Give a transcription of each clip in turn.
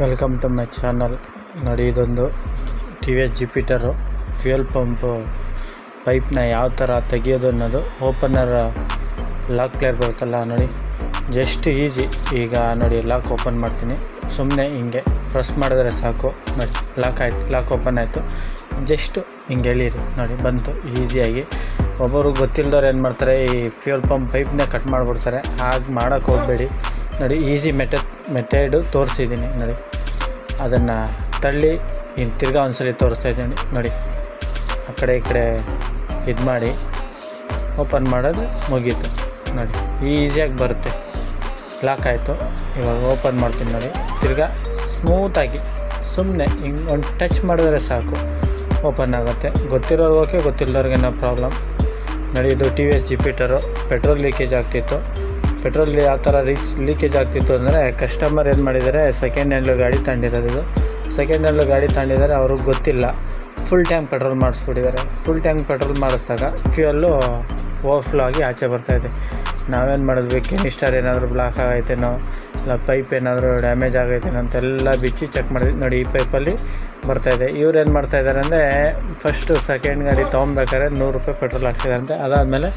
Welcome to my channel. ನೋಡಿ, ಇದೊಂದು T V S Jupiter fuel pump ಪೈಪ್ನ ಯಾವ ಥರ ತೆಗಿಯೋದು ಅನ್ನೋದು. ಓಪನರ್ ಲಾಕ್ ಪ್ಲೇಯರ್ ಬರುತ್ತಲ್ಲ ನೋಡಿ, ಜಸ್ಟ್ ಈಸಿ. ಈಗ ನೋಡಿ, ಲಾಕ್ ಓಪನ್ ಮಾಡ್ತೀನಿ. ಸುಮ್ಮನೆ ಹಿಂಗೆ ಪ್ರೆಸ್ ಮಾಡಿದ್ರೆ ಸಾಕು, ಬಟ್ ಲಾಕ್ ಓಪನ್ ಆಯಿತು. ಜಸ್ಟು ಹಿಂಗೆ ಎಳೀರಿ, ನೋಡಿ ಬಂತು ಈಸಿಯಾಗಿ. ಒಬ್ಬರು ಗೊತ್ತಿಲ್ಲದವ್ರು ಏನು ಮಾಡ್ತಾರೆ, ಈ ಫ್ಯೂಯಲ್ ಪಂಪ್ ಪೈಪ್ನೇ ಕಟ್ ಮಾಡಿಬಿಡ್ತಾರೆ. ಹಾಗೆ ಮಾಡೋಕ್ಕೆ ಹೋಗಬೇಡಿ. ನೋಡಿ, ಈಸಿ ಮೆಥಡು ತೋರಿಸಿದ್ದೀನಿ ನೋಡಿ. ಅದನ್ನು ತಳ್ಳಿ ಇನ್ನು ತಿರ್ಗಾ ಒಂದ್ಸಲಿ ತೋರಿಸ್ತಾಯಿದ್ದೀನಿ ನೋಡಿ. ಆ ಕಡೆ ಈ ಕಡೆ ಇದು ಮಾಡಿ ಓಪನ್ ಮಾಡೋದು ಮುಗೀತು ನೋಡಿ. ಈಸಿಯಾಗಿ ಬರುತ್ತೆ. ಲಾಕ್ ಆಯಿತು. ಇವಾಗ ಓಪನ್ ಮಾಡ್ತೀನಿ ನೋಡಿ. ತಿರ್ಗಾ ಸ್ಮೂತಾಗಿ ಸುಮ್ಮನೆ ಹಿಂಗೆ ಒಂದು ಟಚ್ ಮಾಡಿದ್ರೆ ಸಾಕು, ಓಪನ್ ಆಗುತ್ತೆ. ಗೊತ್ತಿರೋರು ಓಕೆ, ಗೊತ್ತಿಲ್ಲದವ್ರಿಗೇನೋ ಪ್ರಾಬ್ಲಮ್ ನೋಡಿ. ಇದು T V S Jupiter. Petrol leakage ಆಗ್ತಿತ್ತು. ಪೆಟ್ರೋಲ್ ಯಾವ ಥರ ಲೀಕೇಜ್ ಆಗ್ತಿತ್ತು ಅಂದರೆ, ಕಸ್ಟಮರ್ ಏನು ಮಾಡಿದ್ದಾರೆ, ಸೆಕೆಂಡ್ ಹ್ಯಾಂಡ್ಲು ಗಾಡಿ ತಗೊಂಡಿರೋದು. ಇದು ಸೆಕೆಂಡ್ ಹ್ಯಾಂಡ್ಲು ಗಾಡಿ ತಗೊಂಡಿದ್ದಾರೆ, ಅವ್ರಿಗೆ ಗೊತ್ತಿಲ್ಲ. ಫುಲ್ ಟ್ಯಾಂಕ್ ಪೆಟ್ರೋಲ್ ಮಾಡಿಸ್ಬಿಟ್ಟಿದ್ದಾರೆ. ಫುಲ್ ಟ್ಯಾಂಕ್ ಪೆಟ್ರೋಲ್ ಮಾಡಿಸಿದಾಗ ಫ್ಯೂಯಲ್ಲು ಓವರ್ಫ್ಲೋ ಆಗಿ ಆಚೆ ಬರ್ತಾಯಿದೆ. ನಾವೇನು ಮಾಡಿದ್ವಿ, ಕೆನಿಸ್ಟರ್ ಏನಾದರೂ ಬ್ಲಾಕ್ ಆಗೈತೇನೋ, ಇಲ್ಲ ಪೈಪ್ ಏನಾದರೂ ಡ್ಯಾಮೇಜ್ ಆಗೈತೇನೋ ಅಂತೆಲ್ಲ ಬಿಚ್ಚಿ ಚೆಕ್ ಮಾಡಿದ್ವಿ ನೋಡಿ. ಈ ಪೈಪಲ್ಲಿ ಬರ್ತಾಯಿದೆ. ಇವ್ರು ಏನು ಮಾಡ್ತಾಯಿದ್ದಾರೆ ಅಂದರೆ, ಫಸ್ಟು ಸೆಕೆಂಡ್ ಗಾಡಿ ತೊಗೊಬೇಕಾದ್ರೆ 100 ರೂಪಾಯಿ ಪೆಟ್ರೋಲ್ ಹಾಕ್ಸಿದಾರಂತೆ. ಅದಾದಮೇಲೆ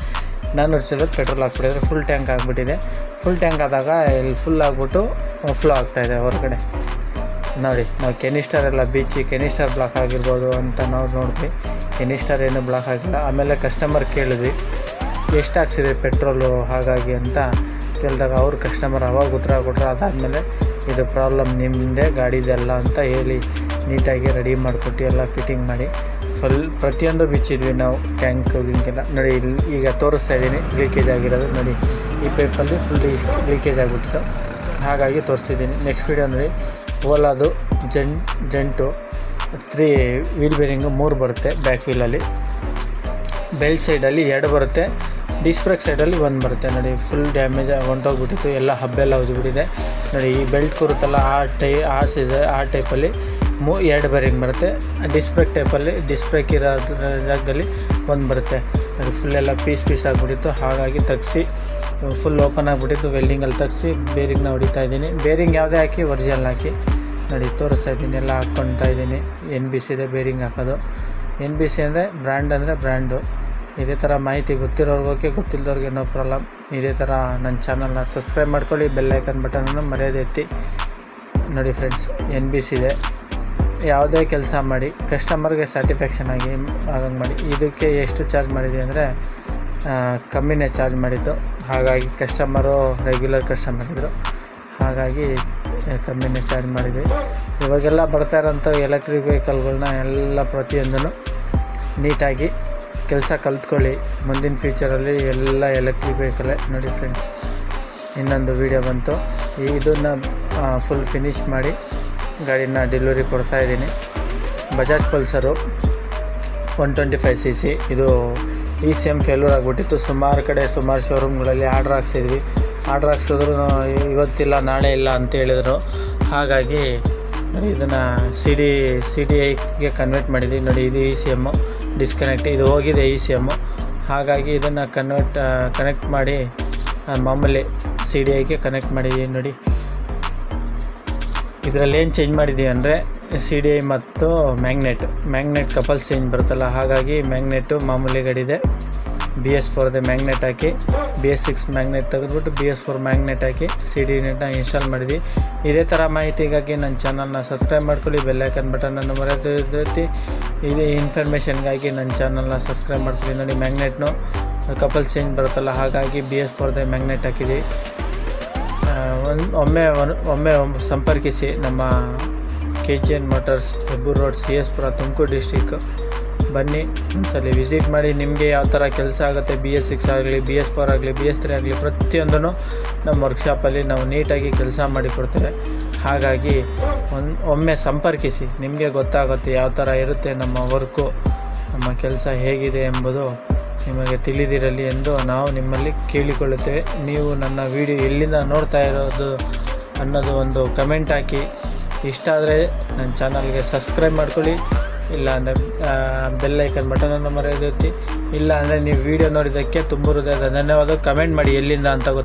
400 ಚಿಲ್ಲರೆ ಪೆಟ್ರೋಲ್ ಹಾಕ್ಬಿಟ್ಟಿದ್ರೆ ಫುಲ್ ಟ್ಯಾಂಕ್ ಆಗಿಬಿಟ್ಟಿದೆ. ಫುಲ್ ಟ್ಯಾಂಕ್ ಆದಾಗ ಇಲ್ಲಿ ಫುಲ್ ಆಗಿಬಿಟ್ಟು ಫ್ಲೋ ಆಗ್ತಾಯಿದೆ ಹೊರಗಡೆ ನೋಡಿ. ನಾವು ಕೆನಿಸ್ಟರ್ ಎಲ್ಲ ಬಿಚ್ಚಿ ಕೆನಿಸ್ಟರ್ ಬ್ಲಾಕ್ ಆಗಿರ್ಬೋದು ಅಂತ ನಾವು ನೋಡಿದ್ವಿ. ಕೆನಿಸ್ಟರ್ ಏನು ಬ್ಲಾಕ್ ಆಗಿಲ್ಲ. ಆಮೇಲೆ ಕಸ್ಟಮರ್ ಕೇಳಿದ್ವಿ, ಎಷ್ಟು ಹಾಕ್ಸಿದ್ರಿ ಪೆಟ್ರೋಲು ಹಾಗಾಗಿ ಅಂತ ಕೇಳಿದಾಗ ಅವ್ರು ಕಸ್ಟಮರ್ ಅವಾಗ ಉತ್ತರ ಕೊಟ್ಟರು. ಅದಾದಮೇಲೆ ಇದು ಪ್ರಾಬ್ಲಮ್ ನಿಮ್ಮದೇ ಗಾಡಿದೆಲ್ಲ ಅಂತ ಹೇಳಿ ನೀಟಾಗಿ ರೆಡಿ ಮಾಡಿಕೊಟ್ಟು ಎಲ್ಲ ಫಿಟ್ಟಿಂಗ್ ಮಾಡಿ ಪ್ರತಿಯೊಂದು ಬಿಚ್ಚಿದ್ವಿ ನಾವು. ಟ್ಯಾಂಕು ಗಿಂಕೆಲ್ಲ ನೋಡಿ. ಇಲ್ಲಿ ಈಗ ತೋರಿಸ್ತಾ ಇದ್ದೀನಿ ಲೀಕೇಜ್ ಆಗಿರೋದು ನೋಡಿ. ಈ ಪೈಪಲ್ಲಿ ಫುಲ್ ಲೀಕೇಜ್ ಆಗಿಬಿಟ್ಟಿತ್ತು, ಹಾಗಾಗಿ ತೋರಿಸಿದ್ದೀನಿ. ನೆಕ್ಸ್ಟ್ ವೀಡಿಯೋ ನೋಡಿ. ಓಲಾದು ಜೆಂಟು 3 ವೀಲ್ ಬೇರಿಂಗು 3 ಬರುತ್ತೆ. ಬ್ಯಾಕ್ ವೀಲಲ್ಲಿ ಬೆಲ್ಟ್ ಸೈಡಲ್ಲಿ 2 ಬರುತ್ತೆ. ಡಿಸ್ಕ್ ಬ್ರೇಕ್ ಸೈಡಲ್ಲಿ 1 ಬರುತ್ತೆ ನೋಡಿ. ಫುಲ್ ಡ್ಯಾಮೇಜ್ ಹೊಂಟೋಗ್ಬಿಟ್ಟಿತ್ತು, ಎಲ್ಲ ಹಬ್ಬೆಲ್ಲ ಉಜ್ಬಿಟ್ಟಿದೆ ನೋಡಿ. ಈ ಬೆಲ್ಟ್ ಕೂರುತ್ತಲ್ಲ ಆ ಟೈಪಲ್ಲಿ 2 ಬೇರಿಂಗ್ ಬರುತ್ತೆ. ಡಿಸ್ಕ್ ಬ್ರೇಕ್ ಟೈಪಲ್ಲಿ ಡಿಸ್ಕ್ ಬ್ರೇಕ್ ಇರೋ ಜಾಗದಲ್ಲಿ 1 ಬರುತ್ತೆ ನೋಡಿ. ಫುಲ್ ಎಲ್ಲ ಪೀಸ್ ಆಗಿಬಿಟ್ಟಿತ್ತು, ಹಾಗಾಗಿ ತೆಗ್ಸಿ ಫುಲ್ ಓಪನ್ ಆಗಿಬಿಟ್ಟಿತ್ತು. ವೆಲ್ಡಿಂಗಲ್ಲಿ ತೆಗ್ಸಿ ಬೇರಿಂಗ್ನ ಹೊಡಿತಾ ಇದ್ದೀನಿ. ಬೇರಿಂಗ್ ಯಾವುದೇ ಹಾಕಿ ಒರಿಜಿನಲ್ ಹಾಕಿ ನೋಡಿ ತೋರಿಸ್ತಾ ಇದ್ದೀನಿ. ಎಲ್ಲ ಹಾಕ್ಕೊಳ್ತಾ ಇದ್ದೀನಿ. NBC ಇದೆ ಬೇರಿಂಗ್ ಹಾಕೋದು. NBC ಅಂದರೆ ಬ್ರ್ಯಾಂಡು. ಇದೇ ಥರ ಮಾಹಿತಿ ಗೊತ್ತಿರೋರ್ಗೆ ಓಕೆ, ಗೊತ್ತಿಲ್ಲದವ್ರಿಗೆ ನೋ ಪ್ರಾಬ್ಲಮ್. ಇದೇ ಥರ ನನ್ನ ಚಾನಲ್ನ ಸಬ್ಸ್ಕ್ರೈಬ್ ಮಾಡ್ಕೊಳ್ಳಿ. ಬೆಲ್ ಐಕನ್ ಬಟನನ್ನು ಮರ್ಯಾದೆ ಎತ್ತಿ ನೋಡಿ ಫ್ರೆಂಡ್ಸ್. NBC ಇದೆ. ಯಾವುದೇ ಕೆಲಸ ಮಾಡಿ ಕಸ್ಟಮರ್ಗೆ ಸ್ಯಾಟಿಸ್ಫ್ಯಾಕ್ಷನ್ ಆಗಿ ಆಗಂಗೆ ಮಾಡಿ. ಇದಕ್ಕೆ ಎಷ್ಟು ಚಾರ್ಜ್ ಮಾಡಿದ್ವಿ ಅಂದರೆ, ಕಮ್ಮಿನೇ ಚಾರ್ಜ್ ಮಾಡಿದ್ದು. ಹಾಗಾಗಿ ಕಸ್ಟಮರು ರೆಗ್ಯುಲರ್ ಕಸ್ಟಮರ್ ಇದ್ದರು, ಹಾಗಾಗಿ ಕಮ್ಮಿನೇ ಚಾರ್ಜ್ ಮಾಡಿದ್ವಿ. ಇವಾಗೆಲ್ಲ ಬರ್ತಾ ಇರೋಂಥ ಎಲೆಕ್ಟ್ರಿಕ್ ವೆಹಿಕಲ್ಗಳನ್ನ ಎಲ್ಲ ಪ್ರತಿಯೊಂದೂ ನೀಟಾಗಿ ಕೆಲಸ ಕಲ್ತ್ಕೊಳ್ಳಿ. ಮುಂದಿನ ಫ್ಯೂಚರಲ್ಲಿ ಎಲ್ಲ ಎಲೆಕ್ಟ್ರಿಕ್ ವೆಹಿಕಲೇ ನೋಡಿ ಫ್ರೆಂಡ್ಸ್. ಇನ್ನೊಂದು ವೀಡಿಯೋ ಬಂತು. ಇದನ್ನು ಫುಲ್ ಫಿನಿಷ್ ಮಾಡಿ ಗಾಡಿನ ಡೆಲಿವರಿ ಕೊಡ್ತಾಯಿದ್ದೀನಿ. Bajaj Pulsar 125cc. ಇದು ECM ಫೇಲ್ಯೂರ್ ಆಗಿಬಿಟ್ಟಿತ್ತು. ಸುಮಾರು ಶೋರೂಮ್ಗಳಲ್ಲಿ ಆರ್ಡ್ರ್ ಹಾಕ್ಸಿದ್ವಿ. ಆರ್ಡ್ರ್ ಹಾಕ್ಸಿದ್ರು ಇವತ್ತಿಲ್ಲ ನಾಳೆ ಇಲ್ಲ ಅಂತ ಹೇಳಿದರು. ಹಾಗಾಗಿ ನೋಡಿ, ಇದನ್ನು CDIಗೆ ಕನ್ವರ್ಟ್ ಮಾಡಿದ್ವಿ ನೋಡಿ. ಇದು ECM ಡಿಸ್ಕನೆಕ್ಟ್, ಇದು ಹೋಗಿದೆ ECM. ಹಾಗಾಗಿ ಇದನ್ನು ಕನೆಕ್ಟ್ ಮಾಡಿ ಮಾಮೂಲಿ CDIಗೆ ಕನೆಕ್ಟ್ ಮಾಡಿದ್ದೀವಿ ನೋಡಿ. ಇದರಲ್ಲಿ ಏನು ಚೇಂಜ್ ಮಾಡಿದ್ದೀವಿ ಅಂದರೆ, CDI ಮತ್ತು ಮ್ಯಾಗ್ನೆಟ್ ಕಪಲ್ಸ್ ಚೇಂಜ್ ಬರುತ್ತಲ್ಲ, ಹಾಗಾಗಿ ಮ್ಯಾಗ್ನೆಟ್ಟು ಮಾಮೂಲಿ ಗಾಡಿದೆ. BS4 ಮ್ಯಾಗ್ನೆಟ್ ಹಾಕಿ, BS6 ಮ್ಯಾಗ್ನೆಟ್ ತೆಗೆದುಬಿಟ್ಟು BS4 ಮ್ಯಾಗ್ನೆಟ್ ಹಾಕಿ CD ನೆಟ್ನ ಇನ್ಸ್ಟಾಲ್ ಮಾಡಿದ್ವಿ. ಇದೇ ಥರ ಮಾಹಿತಿಗಾಗಿ ನನ್ನ ಚಾನಲ್ನ ಸಬ್ಸ್ಕ್ರೈಬ್ ಮಾಡ್ಕೊಳ್ಳಿ. ಬೆಲ್ ಐಕನ್ ಬಟನನ್ನು ಮರೆಯದೆ ಇದೇ ಇನ್ಫಾರ್ಮೇಷನ್ಗಾಗಿ ನನ್ನ ಚಾನಲ್ನ ಸಬ್ಸ್ಕ್ರೈಬ್ ಮಾಡ್ಕೊಳ್ಳಿ ನೋಡಿ. ಮ್ಯಾಗ್ನೆಟ್ನು ಕಪಲ್ಸ್ ಚೇಂಜ್ ಬರುತ್ತಲ್ಲ, ಹಾಗಾಗಿ BS4 ಮ್ಯಾಗ್ನೆಟ್ ಹಾಕಿದ್ವಿ. ಒಮ್ಮೆ ಸಂಪರ್ಕಿಸಿ ನಮ್ಮ KGN motors, Hebbur road, CS ಪುರ, ತುಮಕೂರು ಡಿಸ್ಟಿಕ್. ಬನ್ನಿ ಒಂದ್ಸಲಿ ವಿಸಿಟ್ ಮಾಡಿ. ನಿಮಗೆ ಯಾವ ಥರ ಕೆಲಸ ಆಗುತ್ತೆ, BS6 ಆಗಲಿ, BS4 ಆಗಲಿ, BS3 ಆಗಲಿ, ಪ್ರತಿಯೊಂದೂ ನಮ್ಮ ವರ್ಕ್ಶಾಪಲ್ಲಿ ನಾವು ನೀಟಾಗಿ ಕೆಲಸ ಮಾಡಿಕೊಡ್ತೇವೆ. ಹಾಗಾಗಿ ಒಮ್ಮೆ ಸಂಪರ್ಕಿಸಿ, ನಿಮಗೆ ಗೊತ್ತಾಗುತ್ತೆ ಯಾವ ಥರ ಇರುತ್ತೆ ನಮ್ಮ ವರ್ಕು, ನಮ್ಮ ಕೆಲಸ ಹೇಗಿದೆ ಎಂಬುದು ನಿಮಗೆ ತಿಳಿದಿರಲಿ ಎಂದು ನಾವು ನಿಮ್ಮಲ್ಲಿ ಕೇಳಿಕೊಳ್ಳುತ್ತೇವೆ. ನೀವು ನನ್ನ ವಿಡಿಯೋ ಎಲ್ಲಿಂದ ನೋಡ್ತಾ ಇರೋದು ಅನ್ನೋದು ಒಂದು ಕಮೆಂಟ್ ಹಾಕಿ. ಇಷ್ಟ ಆದರೆ ನನ್ನ ಚಾನಲ್ಗೆ ಸಬ್ಸ್ಕ್ರೈಬ್ ಮಾಡ್ಕೊಳ್ಳಿ. ಇಲ್ಲ ಅಂದರೆ ಬೆಲ್ ಐಕನ್ ಬಟನನ್ನು ಮರೆಯದೆ ಒತ್ತಿ. ಇಲ್ಲ ಅಂದರೆ ನೀವು ವಿಡಿಯೋ ನೋಡಿದ್ದಕ್ಕೆ ತುಂಬ ಹೃದಯದ ಧನ್ಯವಾದ. ಕಮೆಂಟ್ ಮಾಡಿ ಎಲ್ಲಿಂದ ಅಂತ